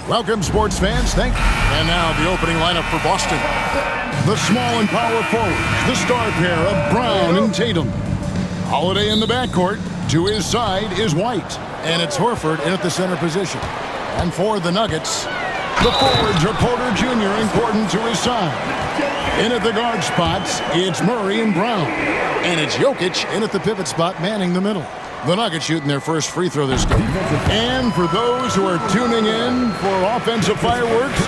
Welcome, sports fans. Thank you. And now the opening lineup for Boston. The small and power forwards, the star pair of Brown and Tatum. Holiday in the backcourt. To his side is White. And it's Horford in at the center position. And for the Nuggets, the forwards are Porter Jr. and Gordon to his side. In at the guard spots, it's Murray and Brown. And it's Jokic in at the pivot spot, manning the middle. The Nuggets shooting their first free throw this game. And for those who are tuning in for offensive fireworks,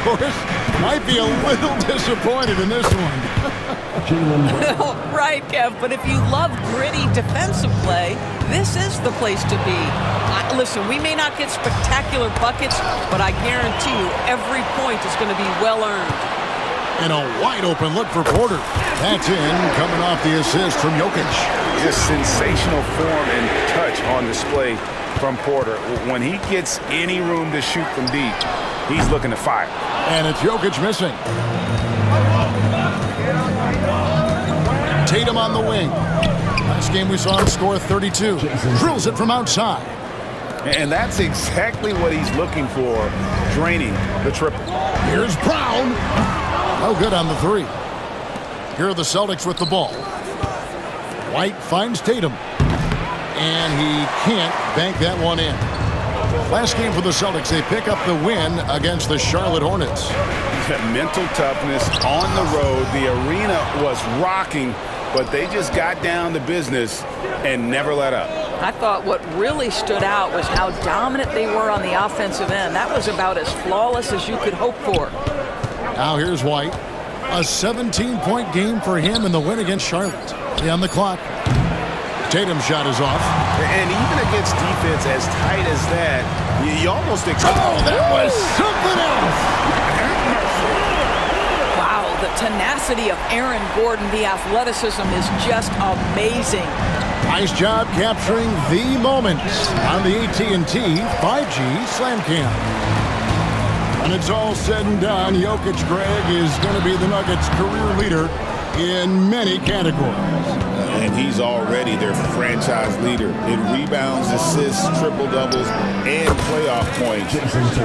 Doris might be a little disappointed in this one. Right, Kev, but if you love gritty defensive play, this is the place to be. Listen, we may not get spectacular buckets, but I guarantee you every point is going to be well-earned. And a wide-open look for Porter. That's in, coming off the assist from Jokic. Just sensational form and touch on display from Porter. When he gets any room to shoot from deep, he's looking to fire. And it's Jokic missing. Tatum on the wing. Last game we saw him score 32. Drills it from outside. And that's exactly what he's looking for, draining the triple. Here's Brown. No good on the three. Here are the Celtics with the ball. White finds Tatum. And he can't bank that one in. Last game for the Celtics, they pick up the win against the Charlotte Hornets. Mental toughness on the road. The arena was rocking, but they just got down to business and never let up. I thought what really stood out was how dominant they were on the offensive end. That was about as flawless as you could hope for. Now here's White. A 17-point game for him in the win against Charlotte. On the clock. Tatum's shot is off. And even against defense as tight as that, you almost expect... Oh, that was something else! Wow, the tenacity of Aaron Gordon, the athleticism is just amazing. Nice job capturing the moment on the AT&T 5G Slam Cam. When it's all said and done, Jokic, Greg, is going to be the Nuggets' career leader in many categories. And he's already their franchise leader in rebounds, assists, triple-doubles, and playoff points,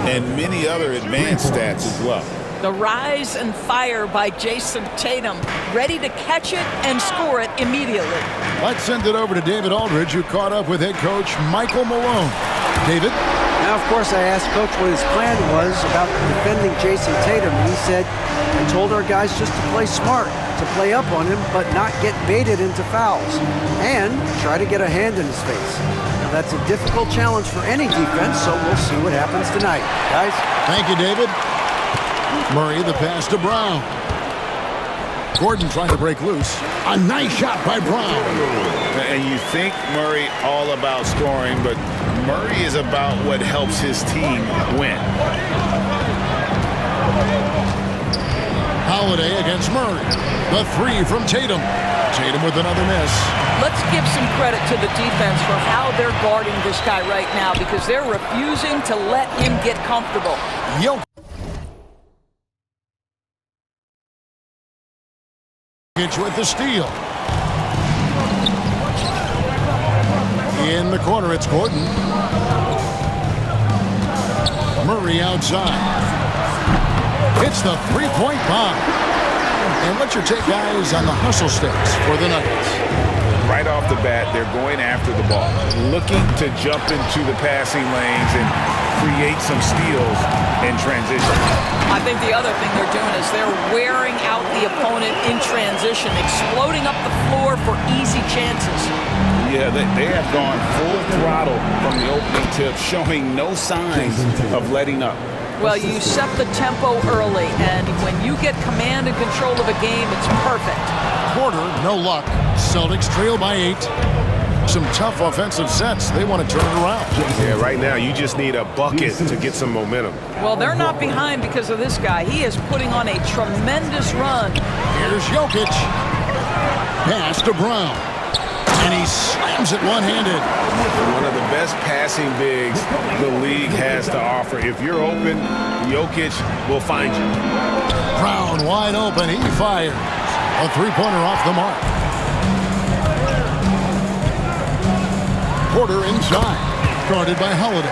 and many other advanced stats as well. The rise and fire by Jason Tatum, ready to catch it and score it immediately. Let's send it over to David Aldridge, who caught up with head coach Michael Malone. David? Now, of course, I asked Coach what his plan was about defending Jason Tatum. He said, I told our guys just to play smart, to play up on him, but not get baited into fouls, and try to get a hand in his face. Now, that's a difficult challenge for any defense, so we'll see what happens tonight. Guys? Thank you, David. Murray, the pass to Brown. Gordon trying to break loose. A nice shot by Brown. And you think Murray all about scoring, but Murray is about what helps his team win. Holiday against Murray. The three from Tatum. Tatum with another miss. Let's give some credit to the defense for how they're guarding this guy right now, because they're refusing to let him get comfortable. Jokic with the steal. In the corner, it's Gordon. Murray outside. It's the three-point bomb. And what's your take, guys, on the hustle steps for the Nuggets? Right off the bat, they're going after the ball, looking to jump into the passing lanes and create some steals in transition. I think the other thing they're doing is they're wearing out the opponent in transition, exploding up the floor for easy chances. Yeah, they have gone full throttle from the opening tip, showing no signs of letting up. Well, you set the tempo early, and when you get command and control of a game, it's perfect. Porter, no luck. Celtics trail by 8. Some tough offensive sets. They want to turn it around. Yeah, right now you just need a bucket to get some momentum. Well, they're not behind because of this guy. He is putting on a tremendous run. Here's Jokic. Pass to Brown. And he slams it one-handed. One of the best passing bigs the league has to offer. If you're open, Jokic will find you. Brown wide open. He fires. A three-pointer off the mark. Porter inside. Guarded by Holiday.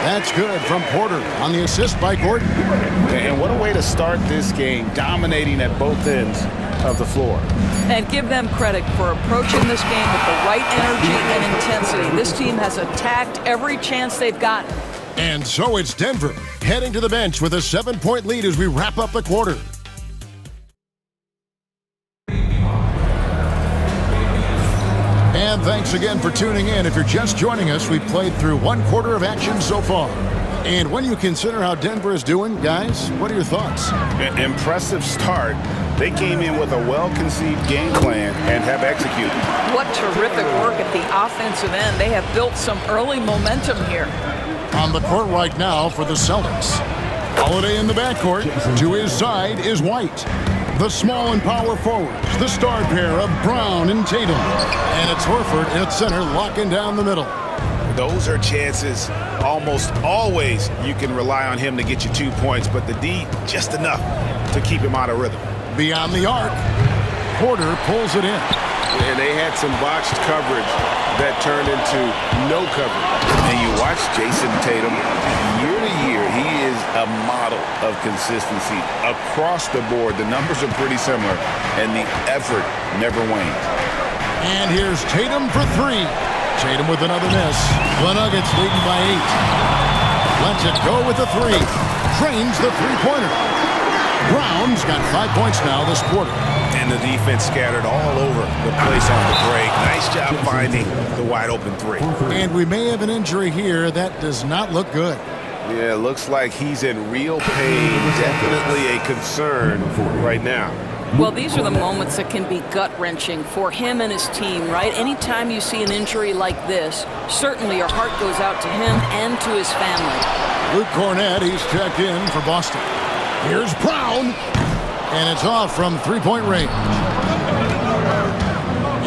That's good from Porter on the assist by Gordon. And what a way to start this game, dominating at both ends of the floor. And give them credit for approaching this game with the right energy and intensity. This team has attacked every chance they've gotten. And so it's Denver heading to the bench with a 7-point lead as we wrap up the quarter. And thanks again for tuning in. If you're just joining us, we've played through one quarter of action so far. And when you consider how Denver is doing, guys, what are your thoughts? Impressive start. They came in with a well-conceived game plan and have executed. What terrific work at the offensive end. They have built some early momentum here. On the court right now for the Celtics. Holiday in the backcourt. To his side is White. The small and power forwards, the star pair of Brown and Tatum. And it's Horford at center, locking down the middle. Those are chances. Almost always you can rely on him to get you 2 points, but the D, just enough to keep him out of rhythm. Beyond the arc, Porter pulls it in. And they had some botched coverage that turned into no coverage. And you watch Jason Tatum, year to year, he is a model of consistency across the board. The numbers are pretty similar, and the effort never wanes. And here's Tatum for three. Tatum with another miss. The Nuggets leading by 8. Lets it go with the three. Trains the three-pointer. Brown's got 5 points now this quarter. And the defense scattered all over the place on the break. Nice job finding the wide-open three. And we may have an injury here. That does not look good. Yeah, looks like he's in real pain. Definitely a concern right now. Well, these are the moments that can be gut-wrenching for him and his team, right? Anytime you see an injury like this, certainly your heart goes out to him and to his family. Luke Cornett, he's checked in for Boston. Here's Brown, and it's off from three-point range.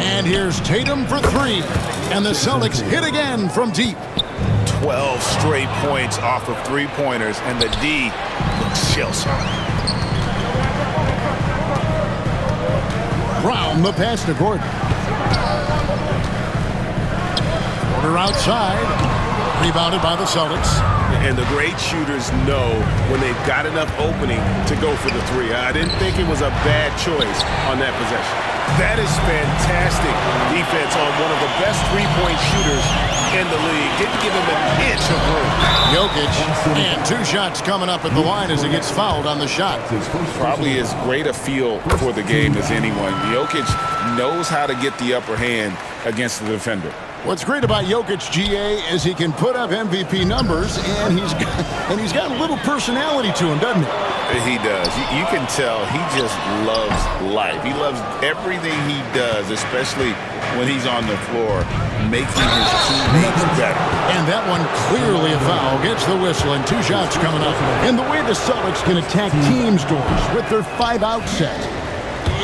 And here's Tatum for three, and the Celtics hit again from deep. 12 straight points off of three-pointers, and the D looks shell-shocked. Brown, the pass to Gordon. Porter outside, rebounded by the Celtics. And the great shooters know when they've got enough opening to go for the three. I didn't think it was a bad choice on that possession. That is fantastic defense on one of the best three-point shooters in the league. Didn't give him an inch of room. Jokic, and 2 shots coming up at the line as he gets fouled on the shot. Probably as great a feel for the game as anyone. Jokic knows how to get the upper hand against the defender. What's great about Jokic, GA, is he can put up MVP numbers, and he's got a little personality to him, doesn't he? He does. You can tell he just loves life. He loves everything he does, especially when he's on the floor, making his teammates better. And that one clearly a foul. Gets the whistle, and 2 shots coming up. And the way the Celtics can attack teams' doors with their 5-out set,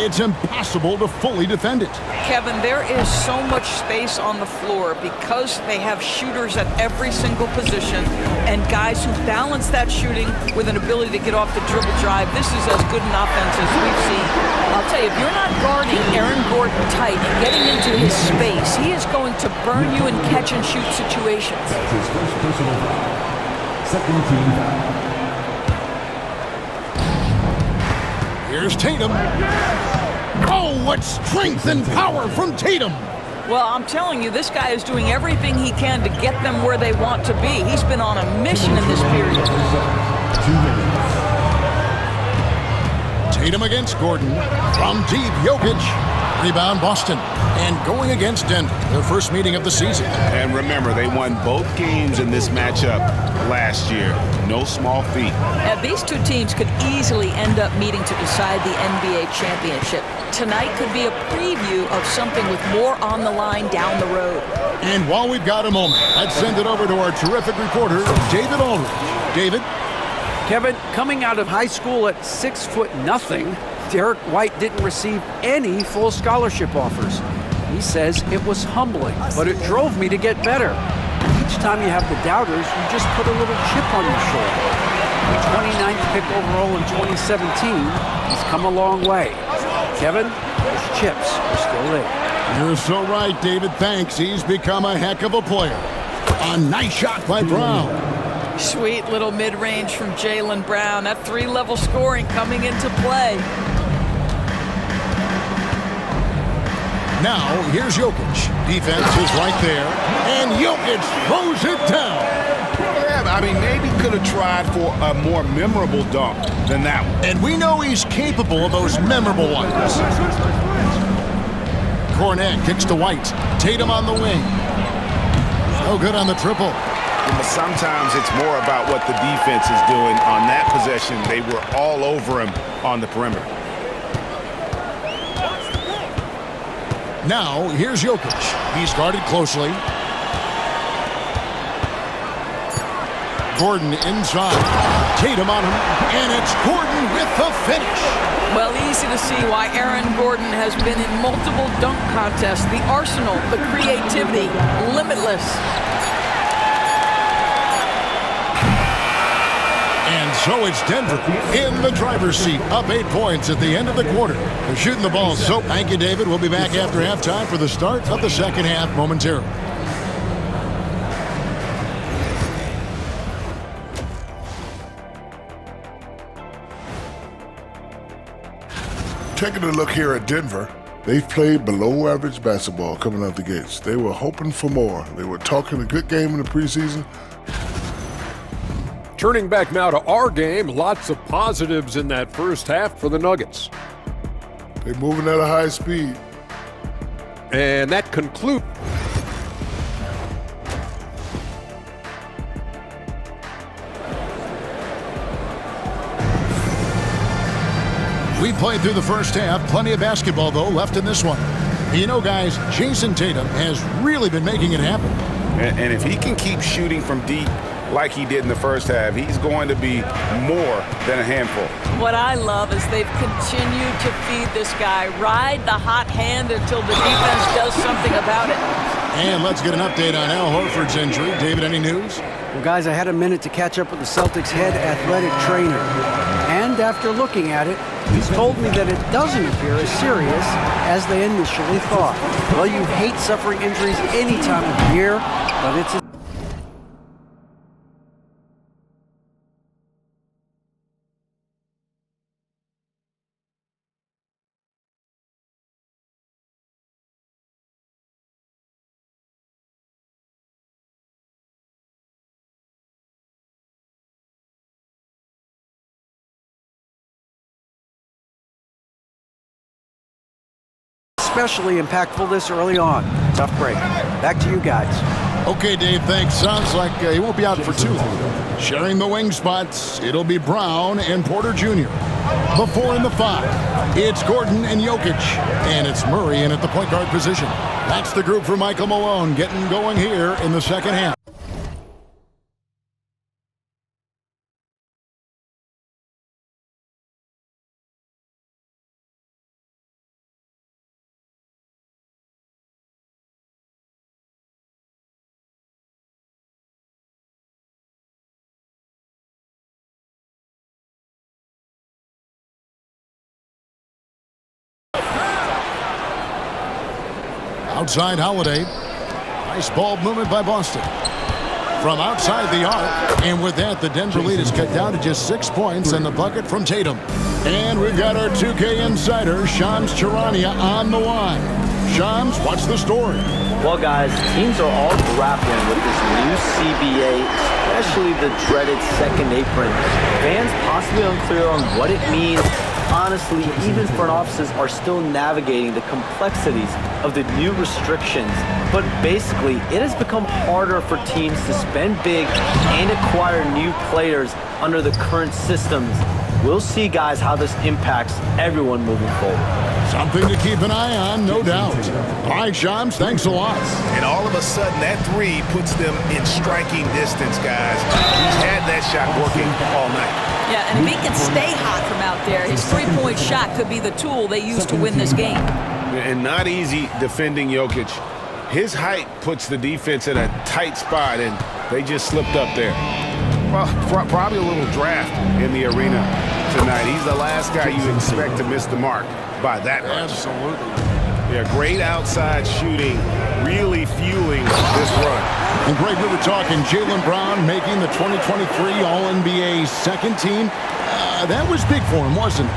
it's impossible to fully defend it. Kevin, there is so much space on the floor because they have shooters at every single position and guys who balance that shooting with an ability to get off the dribble drive. This is as good an offense as we've seen. I'll tell you, if you're not guarding Aaron Gordon tight and getting into his space, he is going to burn you in catch-and-shoot situations. That's his first personal foul. Second team foul. Here's Tatum. Oh, what strength and power from Tatum. Well, I'm telling you, this guy is doing everything he can to get them where they want to be. He's been on a mission in this period. 2 minutes. Tatum against Gordon. From deep, Jokic. Rebound, Boston. And going against Denver, their first meeting of the season. And remember, they won both games in this matchup last year. No small feat. Now, these two teams could easily end up meeting to decide the NBA championship. Tonight could be a preview of something with more on the line down the road. And while we've got a moment, let's send it over to our terrific reporter, David Aldridge. David? Kevin, coming out of high school at 6'0", Derek White didn't receive any full scholarship offers. He says it was humbling, but it drove me to get better. Each time you have the doubters, you just put a little chip on your shoulder. The 29th pick overall in 2017, he's come a long way. Kevin, those chips are still there. You're so right, David. Thanks. He's become a heck of a player. A nice shot by Brown. Sweet little mid-range from Jaylen Brown. That three-level scoring coming into play. Now, here's Jokic. Defense is right there, and Jokic throws it down. Yeah, I mean, maybe could have tried for a more memorable dunk than that one. And we know he's capable of those memorable ones. Cornet kicks to White. Tatum on the wing. No good on the triple. But sometimes it's more about what the defense is doing. On that possession, they were all over him on the perimeter. Now, here's Jokic. He's guarded closely. Gordon inside. Tatum on him. And it's Gordon with the finish. Well, easy to see why Aaron Gordon has been in multiple dunk contests. The arsenal, the creativity, limitless. And so it's Denver in the driver's seat, up 8 points at the end of the quarter. They're shooting the ball. So, thank you, David. We'll be back after halftime for the start of the second half momentarily. Taking a look here at Denver, they've played below average basketball coming out the gates. They were hoping for more. They were talking a good game in the preseason. Turning back now to our game, lots of positives in that first half for the Nuggets. They're moving at a high speed. And that concludes. We played through the first half. Plenty of basketball, though, left in this one. You know, guys, Jason Tatum has really been making it happen. And if he can keep shooting from deep like he did in the first half, he's going to be more than a handful. What I love is they've continued to feed this guy. Ride the hot hand until the defense does something about it. And let's get an update on Al Horford's injury. David, any news? Well, guys, I had a minute to catch up with the Celtics head athletic trainer. And after looking at it, he's told me that it doesn't appear as serious as they initially thought. Well, you hate suffering injuries any time of the year, but it's a especially impactful this early on. Tough break. Back to you guys. Okay, Dave, thanks. Sounds like he won't be out for too long. Sharing the wing spots, it'll be Brown and Porter Jr. The 4 and the 5. It's Gordon and Jokic. And it's Murray in at the point guard position. That's the group for Michael Malone getting going here in the second half. Outside Holiday. Nice ball movement by Boston. From outside the arc. And with that, the Denver lead is cut down to just 6 points and the bucket from Tatum. And we've got our 2K insider, Shams Charania, on the line. Shams, what's the story? Well, guys, teams are all grappling with this new CBA, especially the dreaded second apron. Fans possibly unclear on what it means. Honestly, even front offices are still navigating the complexities of the new restrictions. But basically, it has become harder for teams to spend big and acquire new players under the current systems. We'll see, guys, how this impacts everyone moving forward. Something to keep an eye on, no doubt. All right, Shams, thanks a lot. And all of a sudden, that three puts them in striking distance, guys. He's had that shot working all night. Yeah, and if he can stay hot from out there, his three-point shot could be the tool they use to win this game. And not easy defending Jokic. His height puts the defense in a tight spot, and they just slipped up there. Well, probably a little draft in the arena tonight. He's the last guy you expect to miss the mark by that much. Absolutely. Yeah, great outside shooting, really fueling this run. And Greg, we were talking Jaylen Brown making the 2023 All-NBA second team. That was big for him, wasn't it?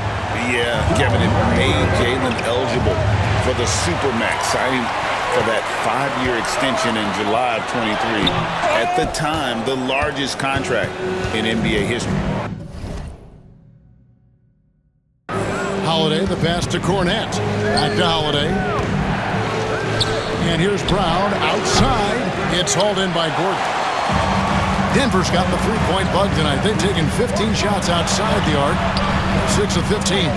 Yeah, Kevin, it made Jaylen eligible for the Supermax, signing for that 5-year extension in July of 23. At the time, the largest contract in NBA history. Holiday, the pass to Cornette. Back to Holiday. And here's Brown outside. It's hauled in by Gordon. Denver's got the three-point bug tonight. They've taken 15 shots outside the arc. 6 of 15.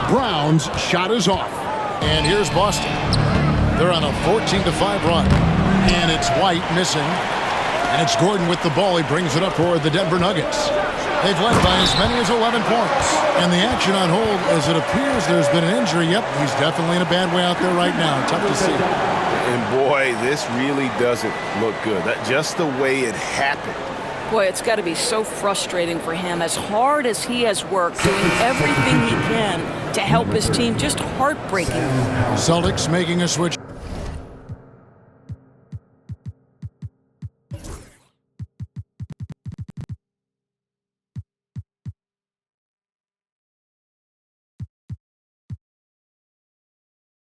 Brown's shot is off. And here's Boston. They're on a 14-5 run. And it's White missing. And it's Gordon with the ball. He brings it up for the Denver Nuggets. They've led by as many as 11 points. And the action on hold, as it appears there's been an injury. Yep, he's definitely in a bad way out there right now. Tough to see. And boy, this really doesn't look good. Just the way it happened. Boy, it's got to be so frustrating for him. As hard as he has worked, doing everything he can to help his team, just heartbreaking. Celtics making a switch.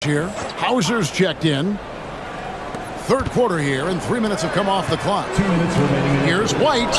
Here, Hauser's checked in. Third quarter here, and 3 minutes have come off the clock. 2 minutes remaining. Here's White.